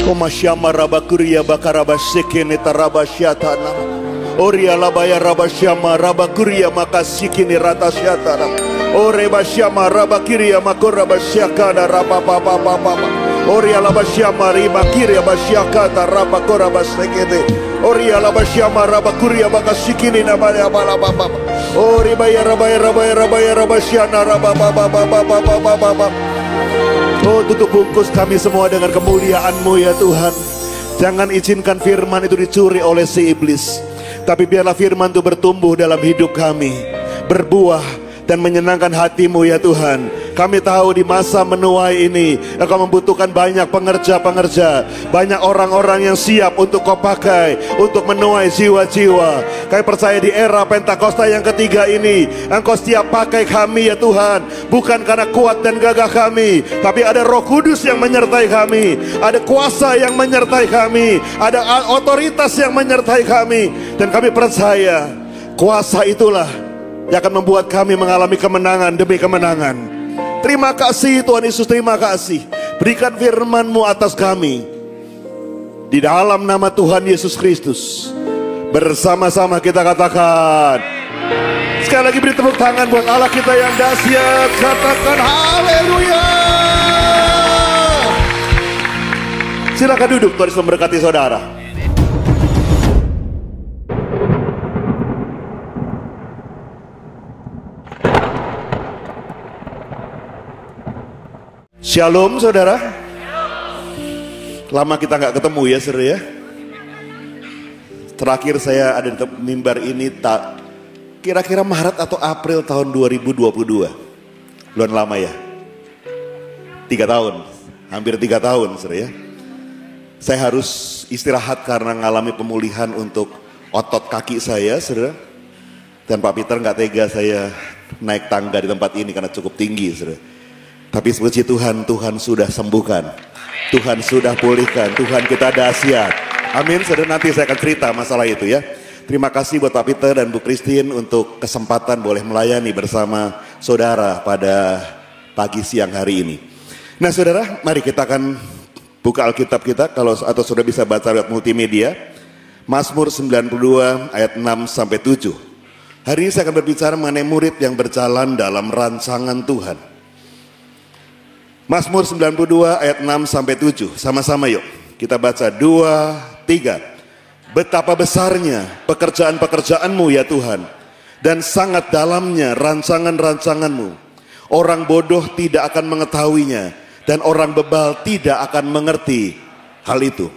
Omasyama rabakuria bakarabashikini tarabashyatana. Oria labaya rabasyama rabakuria makasikini ratasyatana. Ore basyama rabakiria makorabasyakana rabababababa. Oria labasyama ribakiria basyakata rabakorabasekete. Oria labasyama rabakuria makasikini namanya balababa. Ori baya rabaya rabasyana rababababababababa. Oh, tutup bungkus kami semua dengan kemuliaan-Mu ya Tuhan. Jangan izinkan firman itu dicuri oleh si iblis. Tapi biarlah firman itu bertumbuh dalam hidup kami, berbuah dan menyenangkan hati-Mu ya Tuhan. Kami tahu di masa menuai ini Engkau membutuhkan banyak pengerja-pengerja, banyak orang-orang yang siap untuk Kau pakai untuk menuai jiwa-jiwa. Kami percaya di era Pentakosta yang ketiga ini Engkau setiap pakai kami ya Tuhan, bukan karena kuat dan gagah kami, tapi ada Roh Kudus yang menyertai kami, ada kuasa yang menyertai kami, ada otoritas yang menyertai kami. Dan kami percaya kuasa itulah yang akan membuat kami mengalami kemenangan demi kemenangan. Terima kasih Tuhan Yesus, terima kasih. Berikan firman-Mu atas kami. Di dalam nama Tuhan Yesus Kristus. Bersama-sama kita katakan. Sekali lagi beri tepuk tangan buat Allah kita yang dahsyat. Katakan haleluya. Silakan duduk, Tuhan Yesus memberkati saudara. Shalom saudara. Lama kita nggak ketemu ya saudara ya. Terakhir saya ada di mimbar ini kira-kira Maret atau April tahun 2022. Belum lama ya. 3 tahun. Hampir 3 tahun saudara ya. Saya harus istirahat karena mengalami pemulihan untuk otot kaki saya saudara. Dan Pak Peter nggak tega saya naik tangga di tempat ini karena cukup tinggi saudara. Tapi puji Tuhan, Tuhan sudah sembuhkan, Tuhan sudah pulihkan, Tuhan kita dahsyat. Amin. Saudara, nanti saya akan cerita masalah itu ya. Terima kasih buat Pak Peter dan Bu Christine untuk kesempatan boleh melayani bersama saudara pada pagi siang hari ini. Nah saudara, mari kita akan buka Alkitab kita, atau sudah bisa baca lewat multimedia. Mazmur 92 ayat 6 sampai 7. Hari ini saya akan berbicara mengenai murid yang berjalan dalam rancangan Tuhan. Mazmur 92 ayat 6 sampai 7. Sama-sama yuk. Kita baca 2, 3. Betapa besarnya pekerjaan-pekerjaan-Mu ya Tuhan, dan sangat dalamnya rancangan-rancangan-Mu. Orang bodoh tidak akan mengetahuinya, dan orang bebal tidak akan mengerti hal itu.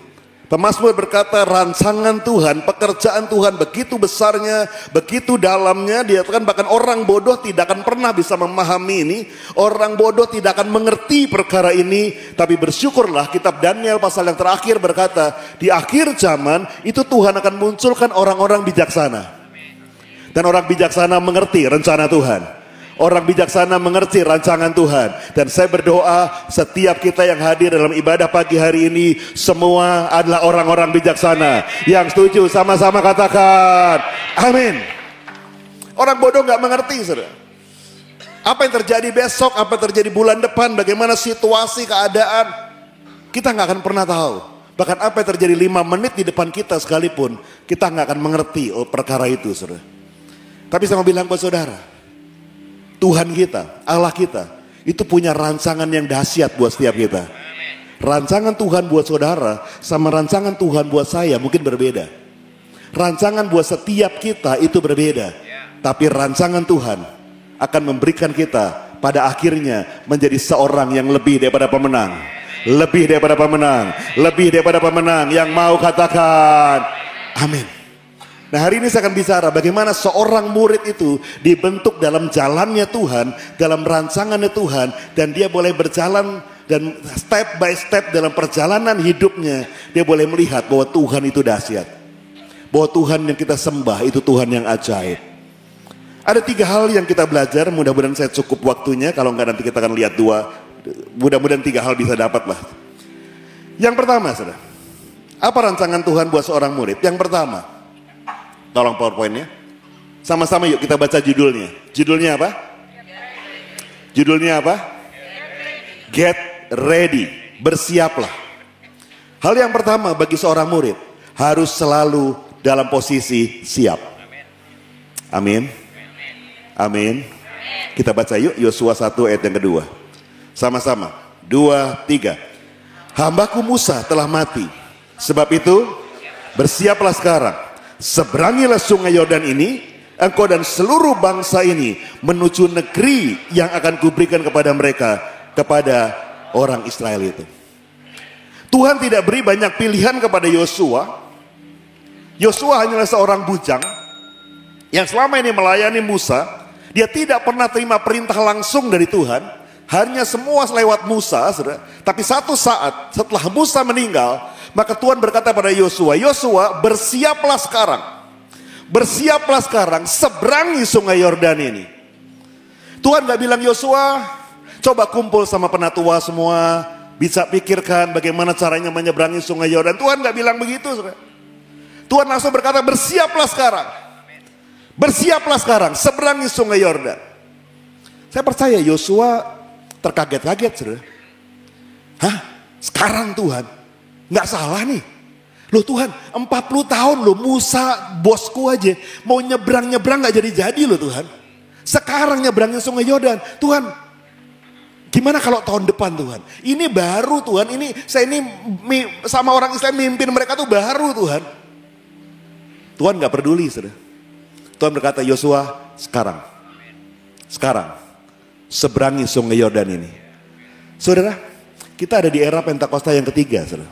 Pemazmur berkata rancangan Tuhan, pekerjaan Tuhan begitu besarnya, begitu dalamnya. Dia katakan bahkan orang bodoh tidak akan pernah bisa memahami ini. Orang bodoh tidak akan mengerti perkara ini. Tapi bersyukurlah, kitab Daniel pasal yang terakhir berkata, di akhir zaman itu Tuhan akan munculkan orang-orang bijaksana. Dan orang bijaksana mengerti rencana Tuhan. Orang bijaksana mengerti rancangan Tuhan. Dan saya berdoa setiap kita yang hadir dalam ibadah pagi hari ini semua adalah orang-orang bijaksana. Yang setuju sama-sama katakan amin. Orang bodoh gak mengerti saudara. Apa yang terjadi besok, apa yang terjadi bulan depan, bagaimana situasi, keadaan, kita gak akan pernah tahu. Bahkan apa yang terjadi 5 menit di depan kita sekalipun, kita gak akan mengerti perkara itu saudara. Tapi saya mau bilang buat saudara, Tuhan kita, Allah kita, itu punya rancangan yang dahsyat buat setiap kita. Rancangan Tuhan buat saudara sama rancangan Tuhan buat saya mungkin berbeda. Rancangan buat setiap kita itu berbeda. Tapi rancangan Tuhan akan memberikan kita pada akhirnya menjadi seorang yang lebih daripada pemenang. Lebih daripada pemenang. Lebih daripada pemenang. Yang mau katakan amin. Nah hari ini saya akan bicara bagaimana seorang murid itu dibentuk dalam jalannya Tuhan, dalam rancangannya Tuhan, dan dia boleh berjalan dan step by step dalam perjalanan hidupnya dia boleh melihat bahwa Tuhan itu dahsyat, bahwa Tuhan yang kita sembah itu Tuhan yang ajaib. Ada 3 hal yang kita belajar, mudah-mudahan saya cukup waktunya, kalau enggak nanti kita akan lihat 2, mudah-mudahan 3 hal bisa dapat lah. Yang pertama saudara, apa rancangan Tuhan buat seorang murid? Yang pertama, tolong PowerPoint-nya. Sama-sama yuk kita baca judulnya. Judulnya apa? Judulnya apa? Get ready. Bersiaplah. Hal yang pertama bagi seorang murid, harus selalu dalam posisi siap. Amin. Amin. Kita baca yuk Yosua 1 ayat yang kedua. Sama-sama. 2, 3. Hambaku Musa telah mati. Sebab itu bersiaplah sekarang. Seberangilah sungai Yordan ini, engkau dan seluruh bangsa ini menuju negeri yang akan kuberikan kepada mereka, kepada orang Israel itu. Tuhan tidak beri banyak pilihan kepada Yosua. Yosua hanyalah seorang bujang yang selama ini melayani Musa. Dia tidak pernah terima perintah langsung dari Tuhan, hanya semua lewat Musa, saudara. Tapi satu saat setelah Musa meninggal, maka Tuhan berkata pada Yosua, Yosua, bersiaplah sekarang. Bersiaplah sekarang, seberangi sungai Yordan ini. Tuhan gak bilang, Yosua, coba kumpul sama penatua semua, bisa pikirkan bagaimana caranya menyeberangi sungai Yordan. Tuhan gak bilang begitu, saudara. Tuhan langsung berkata, bersiaplah sekarang. Bersiaplah sekarang, seberangi sungai Yordan. Saya percaya Yosua terkaget-kaget, saudara. Hah? Sekarang Tuhan? Nggak salah nih. Loh Tuhan, 40 tahun loh Musa bosku aja mau nyebrang-nyebrang nggak jadi-jadi loh Tuhan. Sekarang nyebrangin sungai Yordan. Tuhan, gimana kalau tahun depan Tuhan? Ini baru Tuhan, saya ini sama orang Islam mimpin mereka tuh baru Tuhan. Tuhan nggak peduli, saudara. Tuhan berkata, Yosua, sekarang seberangi sungai Yordan ini. Saudara, kita ada di era Pentakosta yang ketiga, saudara.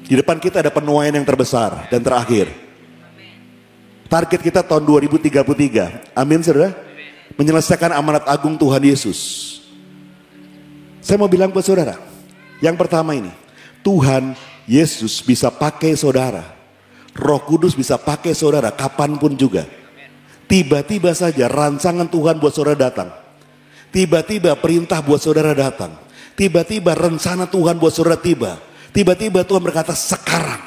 Di depan kita ada penuaian yang terbesar dan terakhir. Target kita tahun 2033. Amin, saudara. Menyelesaikan amanat agung Tuhan Yesus. Saya mau bilang buat saudara, yang pertama ini, Tuhan Yesus bisa pakai saudara. Roh Kudus bisa pakai saudara kapanpun juga. Tiba-tiba saja rancangan Tuhan buat saudara datang. Tiba-tiba perintah buat saudara datang. Tiba-tiba rencana Tuhan buat saudara tiba. Tiba-tiba Tuhan berkata, sekarang.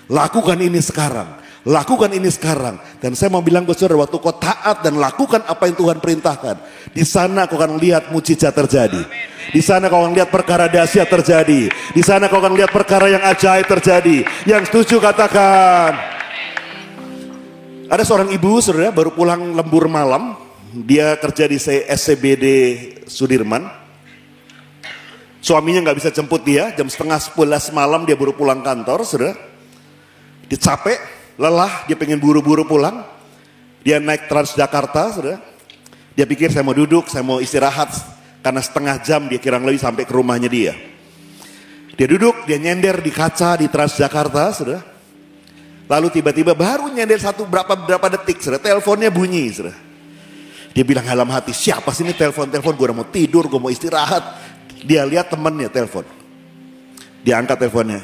Lakukan ini sekarang. Lakukan ini sekarang. Dan saya mau bilang buat saudara, waktu kau taat dan lakukan apa yang Tuhan perintahkan, di sana kau akan lihat mujizat terjadi. Di sana kau akan lihat perkara dahsyat terjadi. Di sana kau akan lihat perkara yang ajaib terjadi. Yang setuju katakan. Ada seorang ibu, saudara, baru pulang lembur malam. Dia kerja di SCBD Sudirman. Suaminya nggak bisa jemput dia. Jam setengah 11 malam dia baru pulang kantor, saudara. Dia capek, lelah, dia pengen buru-buru pulang. Dia naik Transjakarta, saudara. Dia pikir saya mau duduk, saya mau istirahat. Karena setengah jam dia kurang lebih sampai ke rumahnya dia. Dia duduk, dia nyender di kaca di Transjakarta, saudara. Lalu tiba-tiba baru nyender berapa detik, saudara, teleponnya bunyi, saudara. Dia bilang dalam hati, siapa sih ini telepon, gue udah mau tidur, gue mau istirahat. Dia lihat temannya telepon. Dia angkat teleponnya.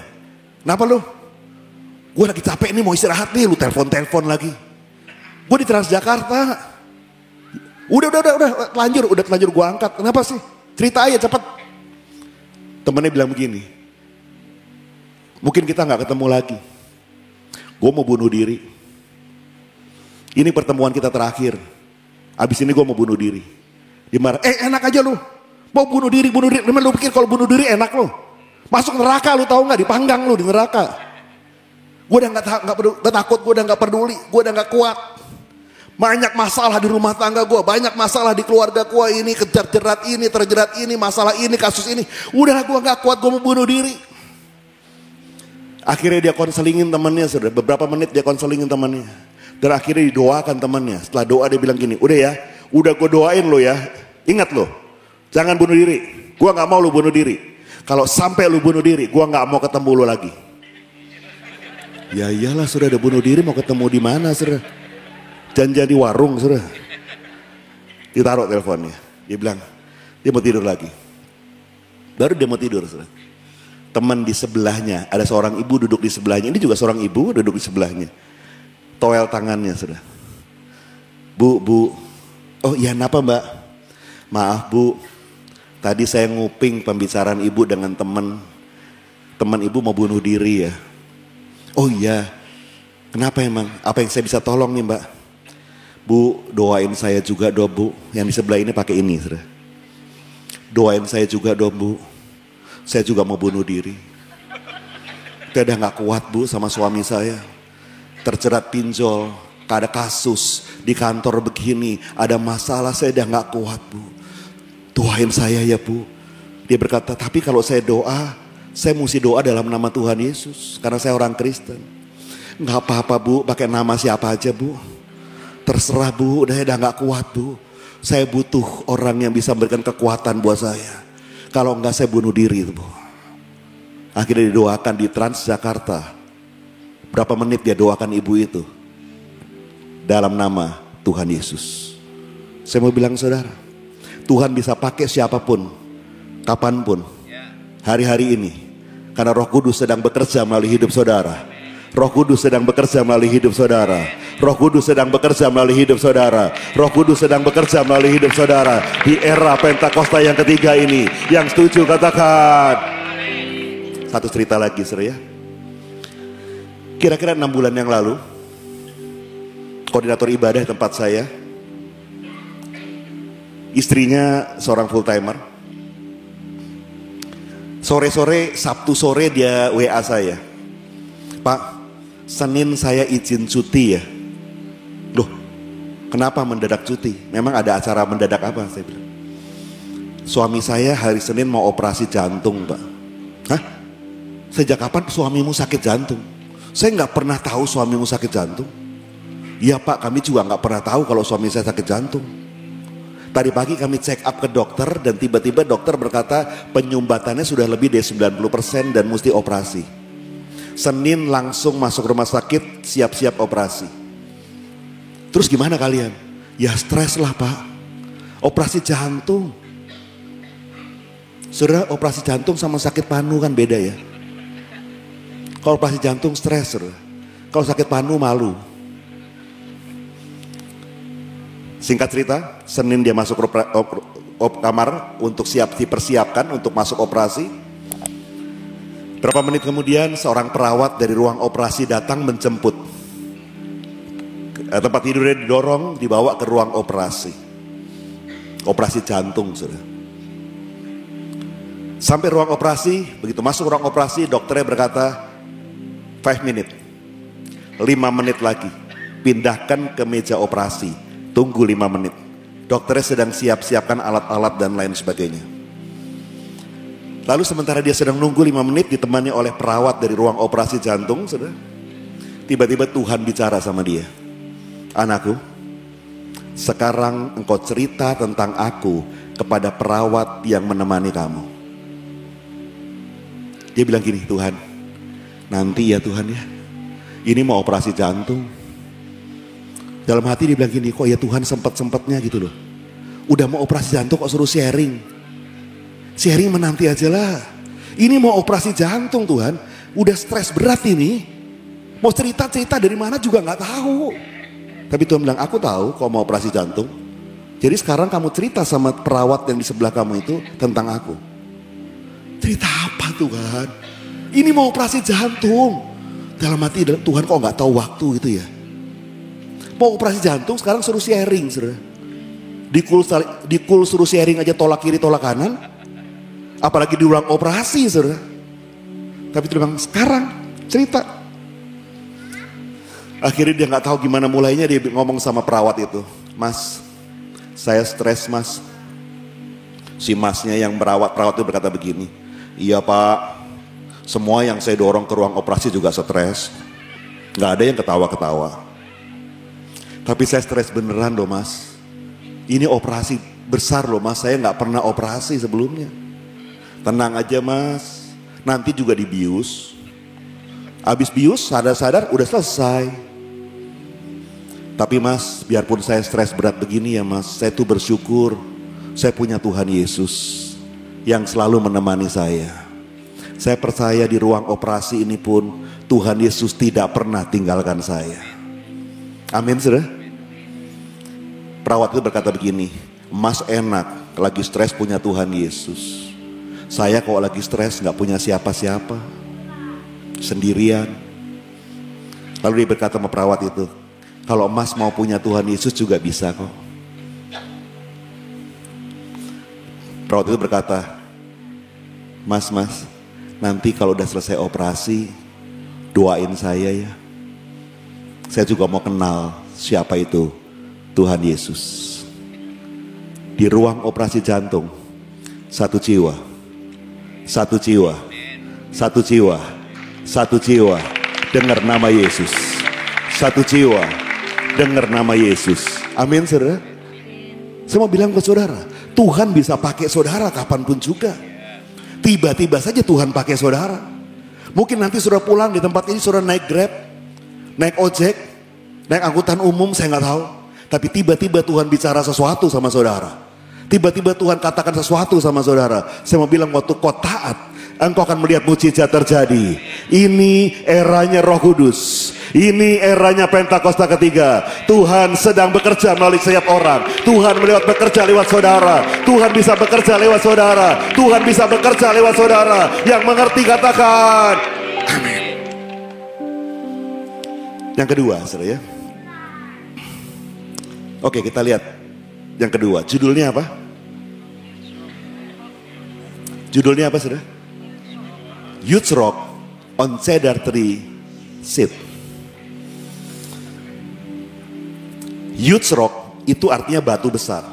Kenapa lu? Gue lagi capek nih mau istirahat nih, lu telepon lagi. Gue di Transjakarta. Udah telanjur gue angkat. Kenapa sih? Cerita aja cepet. Temennya bilang begini, mungkin kita gak ketemu lagi. Gue mau bunuh diri. Ini pertemuan kita terakhir. Abis ini gue mau bunuh diri. Dia marah, enak aja lu. Mau bunuh diri. Lu pikir kalau bunuh diri enak lu? Masuk neraka lu, tahu gak? Dipanggang lu di neraka. Gue udah gak takut, gue udah gak peduli, gue udah gak kuat. Banyak masalah di rumah tangga gue, banyak masalah di keluarga gue, ini terjerat ini, masalah ini, kasus ini. Udah gue gak kuat, gue mau bunuh diri. Akhirnya dia konselingin temannya, saudara. Beberapa menit dia konselingin temannya. Dan akhirnya didoakan temannya. Setelah doa dia bilang gini, udah gue doain lo ya. Ingat lo, jangan bunuh diri. Gue gak mau lo bunuh diri. Kalau sampai lo bunuh diri, gue gak mau ketemu lo lagi. Ya iyalah, sudah ada bunuh diri, mau ketemu di mana, saudara? Janjian di warung, saudara. Ditaruh teleponnya. Dia bilang, dia mau tidur lagi. Baru dia mau tidur, saudara. Teman di sebelahnya, ada seorang ibu duduk di sebelahnya. Ini juga seorang ibu duduk di sebelahnya. Toel tangannya, saudara. Bu. Oh iya, kenapa mbak? Maaf bu, tadi saya nguping pembicaraan ibu dengan teman. Teman ibu mau bunuh diri ya. Oh iya, kenapa emang? Apa yang saya bisa tolong nih mbak? Bu, doain saya juga dong bu. Yang di sebelah ini pakai ini, saudara. Doain saya juga dong bu. Saya juga mau bunuh diri. Saya udah gak kuat Bu sama suami saya. Terjerat pinjol, ada kasus di kantor begini, ada masalah, saya udah gak kuat Bu. Doain saya ya Bu. Dia berkata, tapi kalau saya doa, saya mesti doa dalam nama Tuhan Yesus. Karena saya orang Kristen. Gak apa-apa Bu, pakai nama siapa aja Bu. Terserah Bu, udah gak kuat Bu. Saya butuh orang yang bisa memberikan kekuatan buat saya. Kalau enggak saya bunuh diri Bu. Akhirnya didoakan di Transjakarta. Berapa menit dia doakan ibu itu. Dalam nama Tuhan Yesus. Saya mau bilang saudara, Tuhan bisa pakai siapapun, kapanpun, hari-hari ini. Karena Roh Kudus sedang bekerja melalui hidup saudara. Roh Kudus sedang bekerja melalui hidup saudara. Roh Kudus sedang bekerja melalui hidup saudara. Roh Kudus sedang bekerja melalui hidup saudara. Di era Pentakosta yang ketiga ini. Yang setuju katakan. Satu cerita lagi saudara ya. Kira-kira 6 bulan yang lalu, koordinator ibadah di tempat saya, istrinya seorang full timer. Sore-sore, Sabtu sore dia WA saya. Pak, Senin saya izin cuti ya. Loh, kenapa mendadak cuti? Memang ada acara mendadak apa? Saya bilang. Suami saya hari Senin mau operasi jantung Pak. Hah? Sejak kapan suamimu sakit jantung? Saya nggak pernah tahu suamimu sakit jantung. Iya Pak, kami juga nggak pernah tahu kalau suami saya sakit jantung. Tadi pagi kami check up ke dokter dan tiba-tiba dokter berkata penyumbatannya sudah lebih dari 90% dan mesti operasi. Senin langsung masuk rumah sakit, siap-siap operasi. Terus gimana kalian? Ya stres lah Pak. Operasi jantung. Saudara, operasi jantung sama sakit panu kan beda ya. Kalau operasi jantung stres, saudara. Kalau sakit panu malu. Singkat cerita, Senin dia masuk kamar untuk dipersiapkan untuk masuk operasi. Berapa menit kemudian seorang perawat dari ruang operasi datang menjemput. Tempat tidurnya didorong, dibawa ke ruang operasi. Operasi jantung, saudara. Sampai ruang operasi, begitu masuk ruang operasi, dokternya berkata, 5 menit, 5 menit lagi, pindahkan ke meja operasi, tunggu 5 menit. Dokternya sedang siap-siapkan alat-alat dan lain sebagainya. Lalu sementara dia sedang nunggu 5 menit, ditemani oleh perawat dari ruang operasi jantung, saudara. Tiba-tiba Tuhan bicara sama dia. Anakku, sekarang engkau cerita tentang aku kepada perawat yang menemani kamu. Dia bilang gini, Tuhan, nanti ya Tuhan ya, ini mau operasi jantung. Dalam hati dia bilang gini, kok ya Tuhan sempet-sempetnya gitu loh. Udah mau operasi jantung kok suruh sharing. Sharing menanti aja lah. Ini mau operasi jantung Tuhan, udah stres berat ini. Mau cerita-cerita dari mana juga gak tahu. Tapi Tuhan bilang, aku tahu kok mau operasi jantung. Jadi sekarang kamu cerita sama perawat yang di sebelah kamu itu tentang aku. Cerita apa Tuhan? Ini mau operasi jantung. Dalam hati Tuhan kok gak tahu waktu gitu ya. Mau operasi jantung sekarang suruh sharing. Di kul suruh sharing aja tolak kiri tolak kanan. Apalagi di ruang operasi saudara. Tapi dia bilang sekarang cerita. Akhirnya dia gak tahu gimana mulainya, dia ngomong sama perawat itu. Mas, saya stres mas. Si masnya yang perawat itu berkata begini. Iya pak, semua yang saya dorong ke ruang operasi juga stres. Gak ada yang ketawa-ketawa. Tapi saya stres beneran loh mas. Ini operasi besar loh mas, saya gak pernah operasi sebelumnya. Tenang aja mas, nanti juga dibius. Habis bius sadar-sadar udah selesai. Tapi mas, biarpun saya stres berat begini ya mas, saya tuh bersyukur saya punya Tuhan Yesus yang selalu menemani saya. Saya percaya di ruang operasi ini pun Tuhan Yesus tidak pernah tinggalkan saya. Amin saudara. Perawat itu berkata begini, mas enak lagi stres punya Tuhan Yesus. Saya kalau lagi stres gak punya siapa-siapa, sendirian. Lalu dia berkata sama perawat itu, kalau mas mau punya Tuhan Yesus juga bisa kok. Perawat itu berkata, mas, nanti kalau udah selesai operasi, doain saya ya. Saya juga mau kenal siapa itu Tuhan Yesus. Di ruang operasi jantung, satu jiwa, satu jiwa, satu jiwa, satu jiwa, dengar nama Yesus. Satu jiwa, dengar nama Yesus. Amin saudara. Saya mau bilang ke saudara, Tuhan bisa pakai saudara kapanpun juga. Tiba-tiba saja Tuhan pakai saudara. Mungkin nanti saudara pulang di tempat ini, saudara naik Grab, naik ojek, naik angkutan umum, saya nggak tahu. Tapi tiba-tiba Tuhan bicara sesuatu sama saudara. Tiba-tiba Tuhan katakan sesuatu sama saudara. Saya mau bilang, waktu kau taat, engkau akan melihat mujizat terjadi. Ini eranya Roh Kudus. Ini eranya Pentakosta ketiga. Tuhan sedang bekerja melalui setiap orang. Tuhan bekerja lewat saudara. Tuhan bisa bekerja lewat saudara. Tuhan bisa bekerja lewat saudara. Yang mengerti katakan amin. Yang kedua, saudara ya. Oke, kita lihat yang kedua. Judulnya apa? Judulnya apa, saudara? Huge rock on cedar tree seed. Huge rock itu artinya batu besar.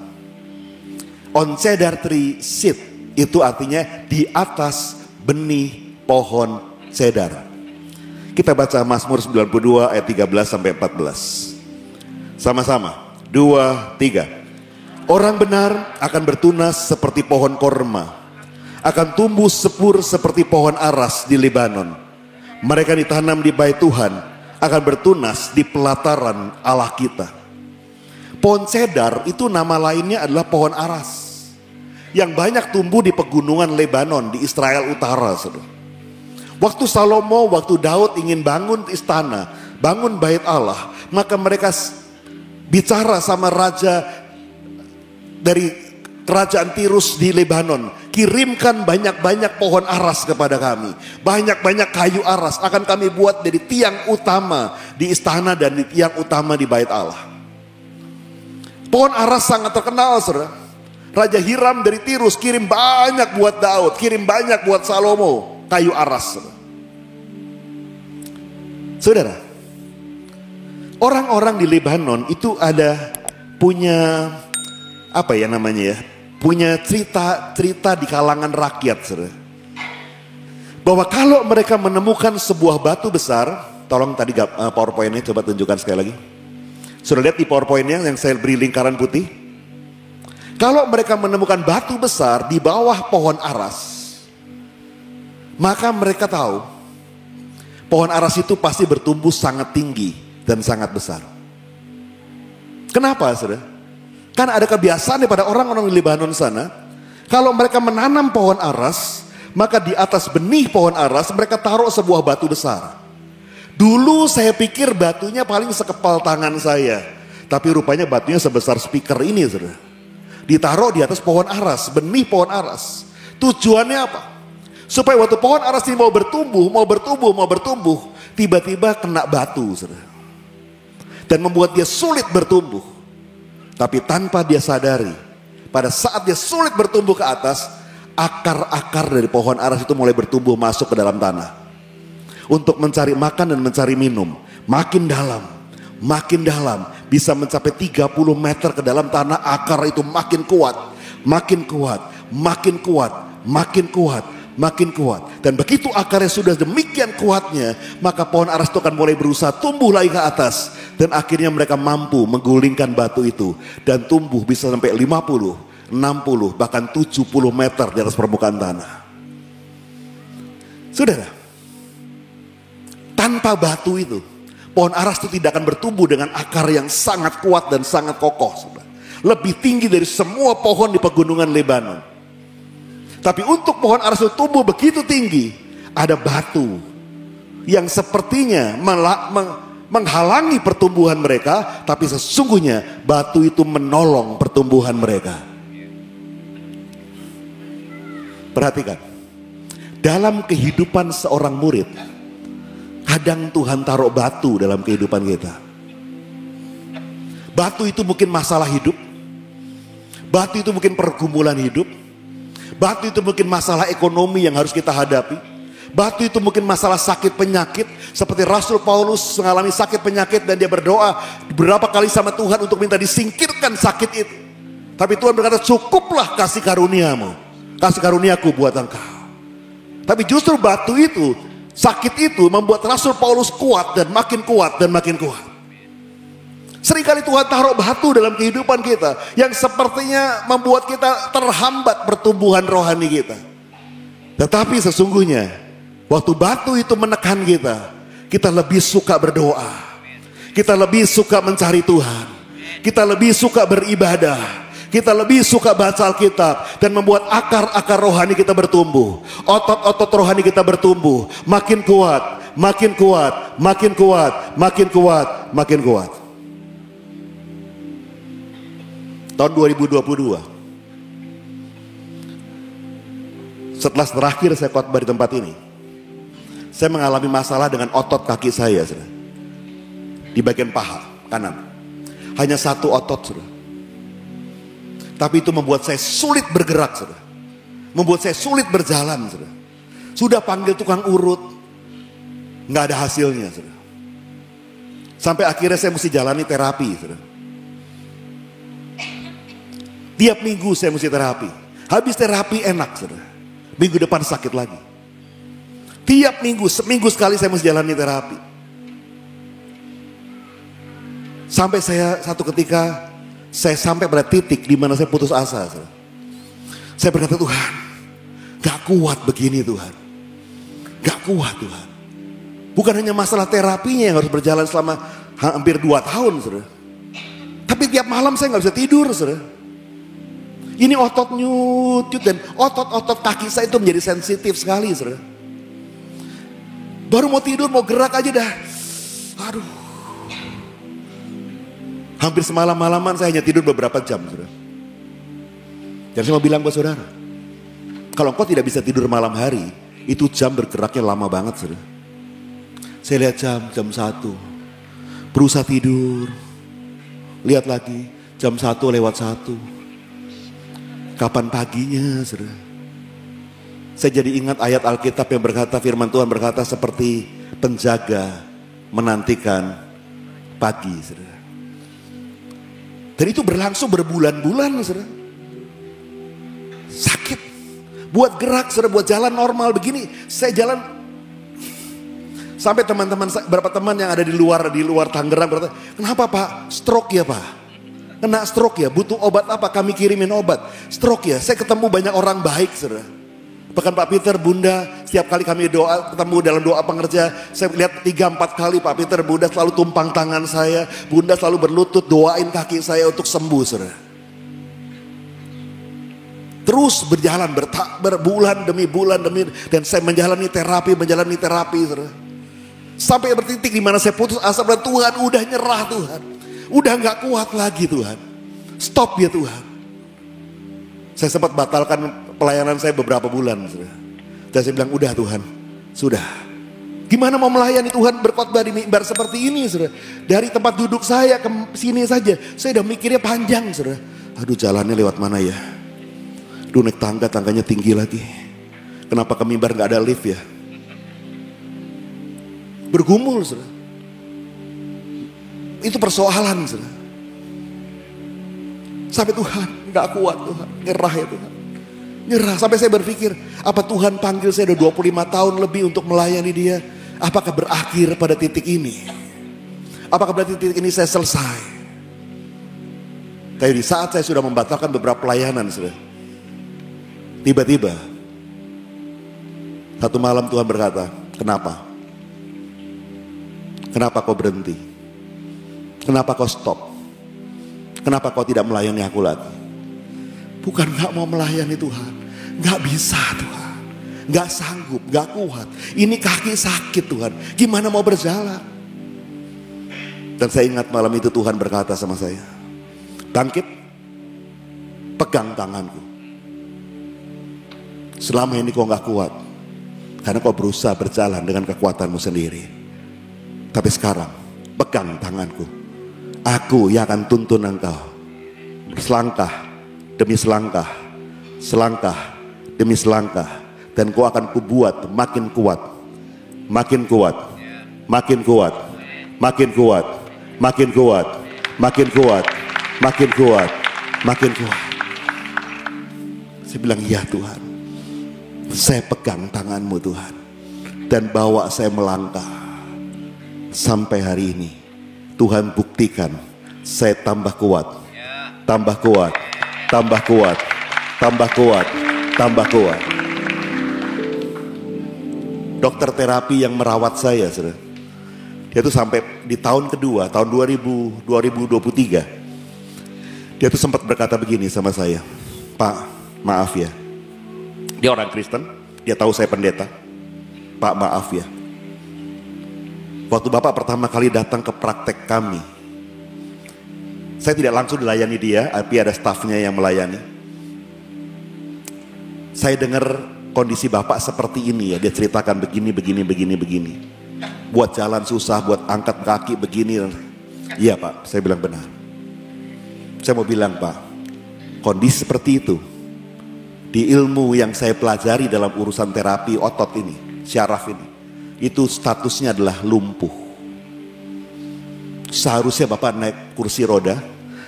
On cedar tree seed itu artinya di atas benih pohon cedar. Kita baca Mazmur 92 ayat 13 sampai 14. Sama-sama. 2, 3. Orang benar akan bertunas seperti pohon korma, akan tumbuh subur seperti pohon aras di Lebanon. Mereka ditanam di bait Tuhan, akan bertunas di pelataran Allah kita. Pohon cedar itu nama lainnya adalah pohon aras, yang banyak tumbuh di pegunungan Lebanon di Israel Utara. Waktu Salomo, waktu Daud ingin bangun istana, bangun bait Allah, maka mereka bicara sama raja dari kerajaan Tirus di Lebanon, kirimkan banyak-banyak pohon aras kepada kami, banyak-banyak kayu aras akan kami buat jadi tiang utama di istana dan di tiang utama di bait Allah. Pohon aras sangat terkenal, saudara. Raja Hiram dari Tirus kirim banyak buat Daud, kirim banyak buat Salomo, kayu aras. Saudara, orang-orang di Lebanon itu punya apa ya namanya ya, punya cerita di kalangan rakyat, saudara. Bahwa kalau mereka menemukan sebuah batu besar, tolong tadi PowerPoint-nya coba tunjukkan sekali lagi. Sudah lihat di PowerPoint-nya yang saya beri lingkaran putih? Kalau mereka menemukan batu besar di bawah pohon aras, maka mereka tahu pohon aras itu pasti bertumbuh sangat tinggi dan sangat besar. Kenapa, saudara? Karena ada kebiasaan pada orang-orang di Lebanon sana, kalau mereka menanam pohon aras, maka di atas benih pohon aras mereka taruh sebuah batu besar. Dulu saya pikir batunya paling sekepal tangan saya, tapi rupanya batunya sebesar speaker ini, saudara. Ditaruh di atas pohon aras, benih pohon aras. Tujuannya apa? Supaya waktu pohon aras ini mau bertumbuh, tiba-tiba kena batu, saudara. Dan membuat dia sulit bertumbuh. Tapi tanpa dia sadari, pada saat dia sulit bertumbuh ke atas, akar-akar dari pohon aras itu mulai bertumbuh masuk ke dalam tanah. Untuk mencari makan dan mencari minum. Makin dalam, bisa mencapai 30 meter ke dalam tanah. Akar itu makin kuat. Dan begitu akarnya sudah demikian kuatnya, maka pohon aras itu akan mulai berusaha tumbuh lagi ke atas. Dan akhirnya mereka mampu menggulingkan batu itu. Dan tumbuh bisa sampai 50, 60, bahkan 70 meter di atas permukaan tanah. Saudara, tanpa batu itu, pohon aras itu tidak akan bertumbuh dengan akar yang sangat kuat dan sangat kokoh, saudara. Lebih tinggi dari semua pohon di pegunungan Lebanon. Tapi untuk pohon aras itu tumbuh begitu tinggi, ada batu yang sepertinya menghalangi pertumbuhan mereka, tapi sesungguhnya batu itu menolong pertumbuhan mereka. Perhatikan, dalam kehidupan seorang murid, kadang Tuhan taruh batu dalam kehidupan kita. Batu itu mungkin masalah hidup, batu itu mungkin pergumulan hidup, batu itu mungkin masalah ekonomi yang harus kita hadapi, Batu itu mungkin masalah sakit penyakit, seperti Rasul Paulus mengalami sakit penyakit dan dia berdoa beberapa kali sama Tuhan untuk minta disingkirkan sakit itu. Tapi Tuhan berkata, cukuplah kasih karuniamu, kasih karuniaku buat engkau. Tapi justru batu itu, sakit itu membuat Rasul Paulus kuat dan makin kuat dan makin kuat. Seringkali Tuhan taruh batu dalam kehidupan kita yang sepertinya membuat kita terhambat pertumbuhan rohani kita. Tetapi sesungguhnya waktu batu itu menekan kita, kita lebih suka berdoa, kita lebih suka mencari Tuhan, kita lebih suka beribadah, kita lebih suka baca Alkitab, dan membuat akar-akar rohani kita bertumbuh, otot-otot rohani kita bertumbuh, makin kuat, makin kuat, makin kuat, makin kuat, makin kuat. Tahun 2022, setelah terakhir saya khotbah di tempat ini, saya mengalami masalah dengan otot kaki saya, saudara. Di bagian paha kanan, hanya satu otot, saudara. Tapi itu membuat saya sulit bergerak, saudara. Membuat saya sulit berjalan, saudara. Sudah panggil tukang urut, nggak ada hasilnya, saudara. Sampai akhirnya saya mesti jalani terapi, saudara. Tiap minggu saya mesti terapi. Habis terapi enak, saudara. Minggu depan sakit lagi. Tiap minggu, seminggu sekali saya mesti jalani terapi. Sampai saya satu ketika, saya sampai pada titik di mana saya putus asa, saudara. Saya berkata, Tuhan, gak kuat begini Tuhan. Gak kuat Tuhan. Bukan hanya masalah terapinya yang harus berjalan selama hampir 2 tahun, saudara. Tapi tiap malam saya gak bisa tidur, saudara. Ini otot nyut dan otot-otot kaki saya itu menjadi sensitif sekali, saudara. Baru mau tidur, mau gerak aja dah, aduh. Hampir semalam-malaman saya hanya tidur beberapa jam, saudara. Dan saya mau bilang buat saudara, kalau engkau tidak bisa tidur malam hari, itu jam bergeraknya lama banget, saudara. Saya lihat jam 1, berusaha tidur, lihat lagi jam 1:01. Kapan paginya, saudara? Saya jadi ingat ayat Alkitab yang berkata, firman Tuhan berkata, seperti penjaga menantikan pagi, saudara. Dan itu berlangsung berbulan-bulan, saudara. Sakit. Buat gerak, saudara, buat jalan normal begini. Saya jalan. Sampai teman-teman, beberapa teman yang ada di luar Tangerang berkata, kenapa Pak? Stroke ya Pak? Kena stroke ya, butuh obat apa? Kami kirimin obat. Stroke ya, saya ketemu banyak orang baik, saudara. Bahkan Pak Peter, Bunda, setiap kali kami ketemu dalam doa pengerja, saya lihat 3-4 kali Pak Peter, Bunda selalu tumpang tangan saya, Bunda selalu berlutut doain kaki saya untuk sembuh, saudara. Terus berjalan, berbulan demi bulan demi, dan saya menjalani terapi, saudara. Sampai bertitik di mana saya putus asa, dan Tuhan udah nyerah Tuhan. Udah gak kuat lagi Tuhan. Stop ya Tuhan. Saya sempat batalkan pelayanan saya beberapa bulan, saudara. Dan saya bilang, udah Tuhan, sudah. Gimana mau melayani Tuhan berkhotbah di mimbar seperti ini, saudara? Dari tempat duduk saya ke sini saja, saya udah mikirnya panjang, saudara. Aduh, jalannya lewat mana ya? Aduh, naik tangganya tinggi lagi. Kenapa ke mimbar gak ada lift ya? Bergumul, saudara. Itu persoalan, saudara. Sampai Tuhan, gak kuat Tuhan, nyerah ya Tuhan. Nyerah, sampai saya berpikir, apa Tuhan panggil saya udah 25 tahun lebih untuk melayani dia? Apakah berakhir pada titik ini? Apakah pada titik ini saya selesai? Tapi di saat saya sudah membatalkan beberapa pelayanan, saudara, tiba-tiba satu malam Tuhan berkata, kenapa? Kenapa kau berhenti? Kenapa kau stop? Kenapa kau tidak melayani aku lagi? Bukan gak mau melayani Tuhan, gak bisa Tuhan, gak sanggup, gak kuat. Ini kaki sakit Tuhan, gimana mau berjalan? Dan saya ingat malam itu Tuhan berkata sama saya, bangkit, pegang tanganku. Selama ini kau gak kuat, karena kau berusaha berjalan dengan kekuatanmu sendiri. Tapi sekarang, pegang tanganku. Aku yang akan tuntun engkau. Selangkah demi selangkah, selangkah demi selangkah, dan kau akan kubuat makin kuat, makin kuat, makin kuat, makin kuat, makin kuat, makin kuat, makin kuat, makin kuat. Saya bilang, ya Tuhan, saya pegang tanganmu Tuhan, dan bawa saya melangkah sampai hari ini. Tuhan buktikan saya tambah kuat, tambah kuat, tambah kuat, tambah kuat, tambah kuat. Dokter terapi yang merawat saya, saudara, dia tuh sampai di tahun kedua, tahun 2023, dia tuh sempat berkata begini sama saya, Pak, maaf ya. Dia orang Kristen, dia tahu saya pendeta. Pak, maaf ya. Waktu Bapak pertama kali datang ke praktek kami, saya tidak langsung dilayani dia, tapi ada stafnya yang melayani. Saya dengar kondisi Bapak seperti ini ya, dia ceritakan begini. Buat jalan susah, buat angkat kaki begini. Iya Pak, saya bilang benar. Saya mau bilang Pak, kondisi seperti itu, di ilmu yang saya pelajari dalam urusan terapi otot ini, syaraf ini, itu statusnya adalah lumpuh. Seharusnya Bapak naik kursi roda,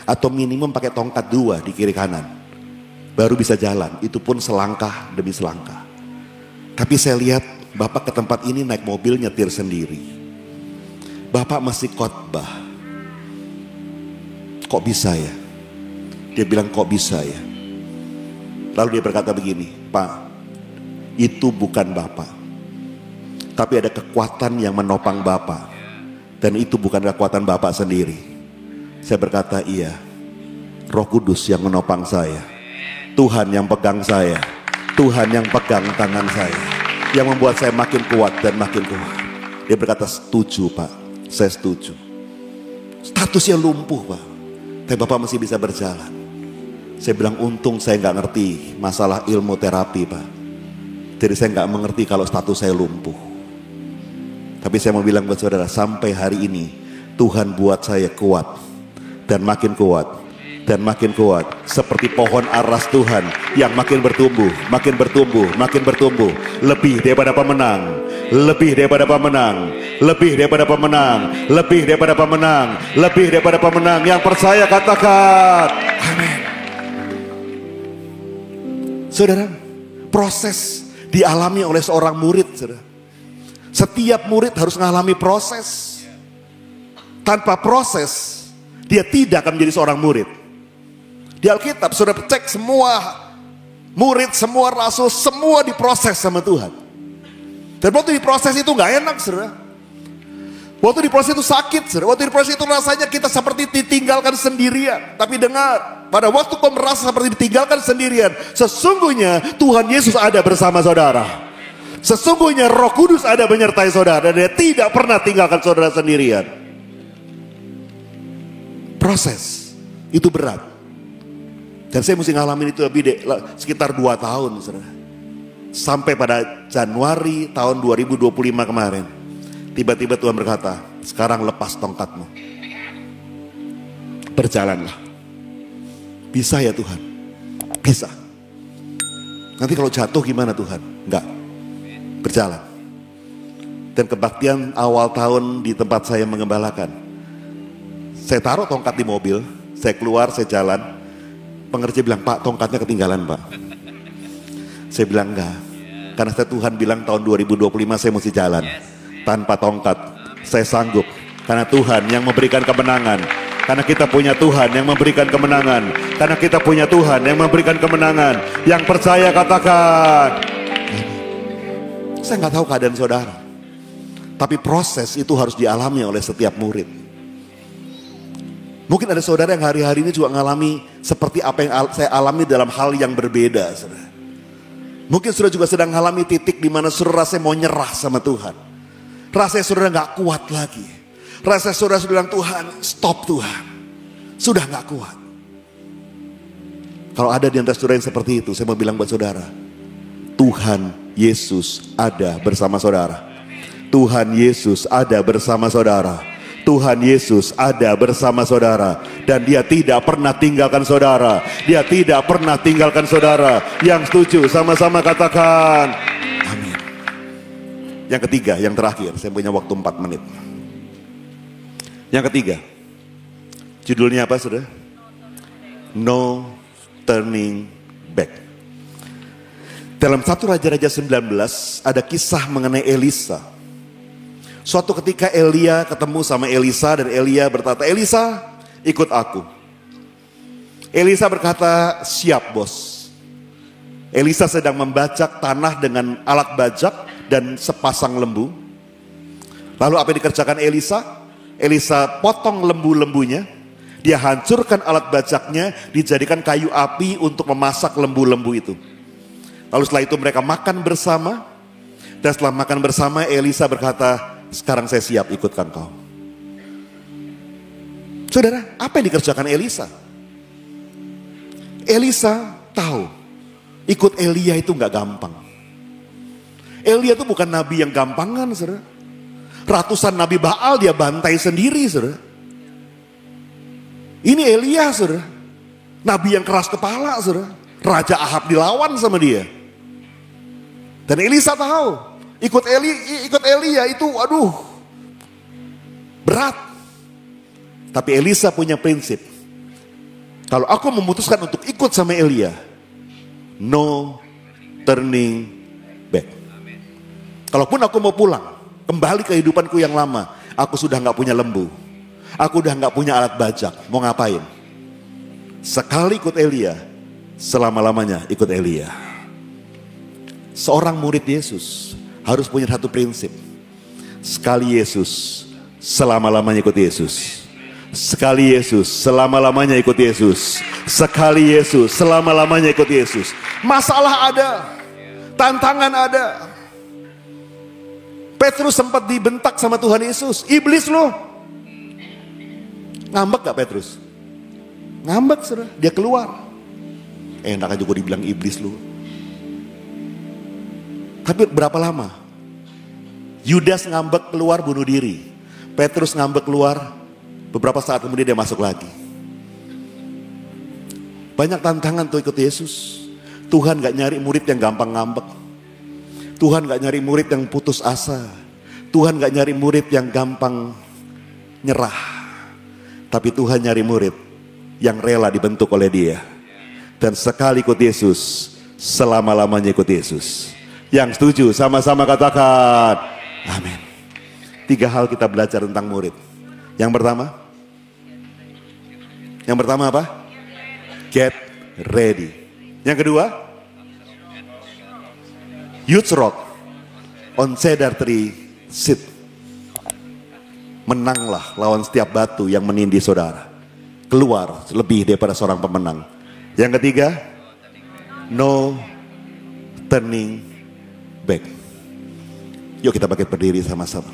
atau minimum pakai tongkat 2 di kiri kanan, baru bisa jalan, itu pun selangkah demi selangkah. Tapi saya lihat Bapak ke tempat ini naik mobil nyetir sendiri. Bapak masih khotbah. Kok bisa ya? Dia bilang kok bisa ya? Lalu dia berkata begini, Pak, itu bukan Bapak, tapi ada kekuatan yang menopang Bapak, dan itu bukan kekuatan Bapak sendiri. Saya berkata, iya, Roh Kudus yang menopang saya, Tuhan yang pegang saya, Tuhan yang pegang tangan saya, yang membuat saya makin kuat dan makin kuat. Dia berkata, setuju Pak, saya setuju. Statusnya lumpuh Pak, tapi Bapak masih bisa berjalan. Saya bilang, untung saya nggak ngerti masalah ilmu terapi Pak, jadi saya nggak mengerti kalau status saya lumpuh. Tapi saya mau bilang buat saudara, sampai hari ini Tuhan buat saya kuat dan makin kuat dan makin kuat, seperti pohon aras Tuhan yang makin bertumbuh, makin bertumbuh, makin bertumbuh, lebih daripada pemenang, lebih daripada pemenang, lebih daripada pemenang, lebih daripada pemenang, lebih daripada pemenang. Yang percaya katakan amin. Saudara, proses dialami oleh seorang murid, saudara. Setiap murid harus mengalami proses. Tanpa proses, dia tidak akan menjadi seorang murid. Di Alkitab sudah cek semua murid, semua rasul, semua diproses sama Tuhan. Dan waktu diproses itu gak enak, saudara. Waktu diproses itu sakit, saudara. Waktu diproses itu rasanya kita seperti ditinggalkan sendirian. Tapi dengar, pada waktu kau merasa seperti ditinggalkan sendirian, sesungguhnya Tuhan Yesus ada bersama saudara. Sesungguhnya Roh Kudus ada menyertai saudara, dan dia tidak pernah tinggalkan saudara sendirian. Proses itu berat, dan saya mesti ngalamin itu sekitar 2 tahun, saudara. Sampai pada Januari tahun 2025 kemarin, tiba-tiba Tuhan berkata, sekarang lepas tongkatmu, berjalanlah. Bisa ya Tuhan? Bisa. Nanti kalau jatuh gimana Tuhan? Enggak, berjalan. Dan kebaktian awal tahun di tempat saya mengembalakan, saya taruh tongkat di mobil, saya keluar, saya jalan. Pengerja bilang, Pak, tongkatnya ketinggalan Pak. Saya bilang enggak, karena Tuhan bilang tahun 2025 saya mesti jalan tanpa tongkat. Saya sanggup, karena Tuhan yang memberikan kemenangan. Karena kita punya Tuhan yang memberikan kemenangan. Karena kita punya Tuhan yang memberikan kemenangan. Yang percaya katakan. Saya nggak tahu keadaan saudara, tapi proses itu harus dialami oleh setiap murid. Mungkin ada saudara yang hari-hari ini juga mengalami seperti apa yang saya alami dalam hal yang berbeda, saudara. Mungkin saudara juga sedang mengalami titik di mana saudara rasanya mau nyerah sama Tuhan. Rasanya saudara nggak kuat lagi. Rasanya saudara bilang, Tuhan, stop Tuhan, sudah nggak kuat. Kalau ada di antara saudara yang seperti itu, saya mau bilang buat saudara, Tuhan Yesus ada bersama saudara. Tuhan Yesus ada bersama saudara. Tuhan Yesus ada bersama saudara. Dan dia tidak pernah tinggalkan saudara. Dia tidak pernah tinggalkan saudara. Yang setuju sama-sama katakan Yang ketiga, yang terakhir, saya punya waktu 4 menit. Yang ketiga, judulnya apa saudara? No turning back. Dalam 1 Raja-Raja 19 ada kisah mengenai Elisa. Suatu ketika Elia ketemu sama Elisa dan Elia berkata, Elisa ikut aku. Elisa berkata, siap bos. Elisa sedang membajak tanah dengan alat bajak dan sepasang lembu. Lalu apa yang dikerjakan Elisa? Elisa potong lembu-lembunya. Dia hancurkan alat bajaknya, dijadikan kayu api untuk memasak lembu-lembu itu. Lalu setelah itu mereka makan bersama. Dan setelah makan bersama Elisa berkata, sekarang saya siap ikutkan kau. Saudara, apa yang dikerjakan Elisa? Elisa tahu ikut Elia itu gak gampang. Elia itu bukan nabi yang gampangan, saudara. Ratusan nabi Baal dia bantai sendiri, saudara. Ini Elia, saudara. Nabi yang keras kepala, saudara. Raja Ahab dilawan sama dia. Dan Elisa tahu ikut Elia itu aduh berat. Tapi Elisa punya prinsip. Kalau aku memutuskan untuk ikut sama Elia, no turning back. Kalaupun aku mau pulang, kembali kehidupanku yang lama, aku sudah gak punya lembu, aku udah gak punya alat bajak, mau ngapain? Sekali ikut Elia, selama-lamanya ikut Elia. Seorang murid Yesus harus punya satu prinsip. Sekali Yesus, selama-lamanya ikut Yesus. Sekali Yesus, selama-lamanya ikut Yesus. Sekali Yesus, selama-lamanya ikut Yesus. Masalah ada, tantangan ada. Petrus sempat dibentak sama Tuhan Yesus. Iblis lo. Ngambek gak Petrus? Ngambek, saudara. Dia keluar. Enak aja gue dibilang iblis lo. Tapi berapa lama? Yudas ngambek keluar bunuh diri. Petrus ngambek keluar. Beberapa saat kemudian dia masuk lagi. Banyak tantangan tuh ikut Yesus. Tuhan gak nyari murid yang gampang ngambek. Tuhan gak nyari murid yang putus asa. Tuhan gak nyari murid yang gampang nyerah. Tapi Tuhan nyari murid yang rela dibentuk oleh dia. Dan sekali ikut Yesus, selama-lamanya ikut Yesus. Yang setuju sama-sama katakan amin. 3 hal kita belajar tentang murid. Yang pertama apa? Get ready. Yang kedua, Youth Rock on Cedar Tree sit. Menanglah lawan setiap batu yang menindih saudara. Keluar lebih daripada seorang pemenang. Yang ketiga, no turning back. Yuk kita bangkit berdiri sama-sama.